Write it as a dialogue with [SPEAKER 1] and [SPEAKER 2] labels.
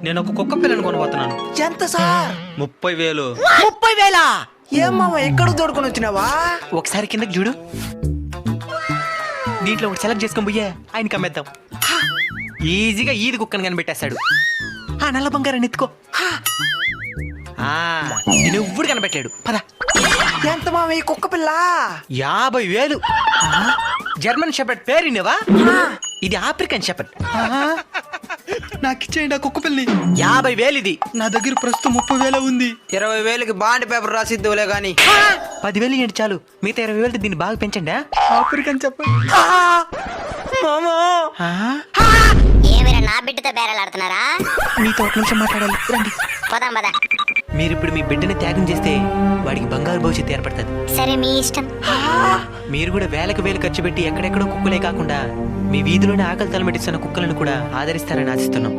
[SPEAKER 1] నేను ఒక కుక్క పిల్లని కొనబోతున్నాను.
[SPEAKER 2] ఎంత సార్?
[SPEAKER 1] 30,000.
[SPEAKER 2] 30,000? ఏం మామ ఎక్కడ తోడుకొని వచ్చినావా?
[SPEAKER 1] ఒకసారి కిందకి చూడు. దీంట్లో ఒకటి సెలెక్ట్ చేసుకొని పోయే ఆయనకి అమ్మేద్దాం. ఈజీగా ఈది కుక్కని కనిపెట్టేస్తాడు. ఆ నల్ల బంగారాన్ని ఎత్తుకో. నేను ఎవ్వడు కనిపెట్టాడు. పద.
[SPEAKER 2] ఎంత మామ ఈ కుక్క పిల్ల?
[SPEAKER 1] 50,000. జర్మన్ షెపర్డ్ పేరునేవా? ఇది ఆఫ్రికన్ షెపర్డ్. నాకు ఇచ్చేయండి ఆ కుక్క పిల్లని. 50,000 ఇది. నా దగ్గర ప్రస్తుతం 30,000 ఉంది.
[SPEAKER 2] 20,000కి బాండ్ పేపర్ రాసిద్దులే గాని.
[SPEAKER 1] 10,000 ఏంటి చాలు. మిగతా 20,000 దీన్ని బాగా పెంచండి. ఆఫ్రికన్ చెప్పండి.
[SPEAKER 3] ఏమైనా నా బిడ్డతో బేరాలాడుతున్నారా?
[SPEAKER 1] మీతో ఒక నిమిషం మాట్లాడాలి. రండి.
[SPEAKER 3] పోదాం పద.
[SPEAKER 1] మీరు ఇప్పుడు మీ బిడ్డని త్యాగం చేస్తే వాడికి బంగారు భవిష్యత్తు ఏర్పడుతుంది.
[SPEAKER 3] సరే మీ ఇష్టం.
[SPEAKER 1] మీరు కూడా వేలకు వేలు ఖర్చు పెట్టి ఎక్కడెక్కడో కుక్కలే కాకుండా మీ వీధిలోనే ఆకలి తలమెట్టిస్తున్న కుక్కలను కూడా ఆదరిస్తారని ఆశిస్తున్నాం.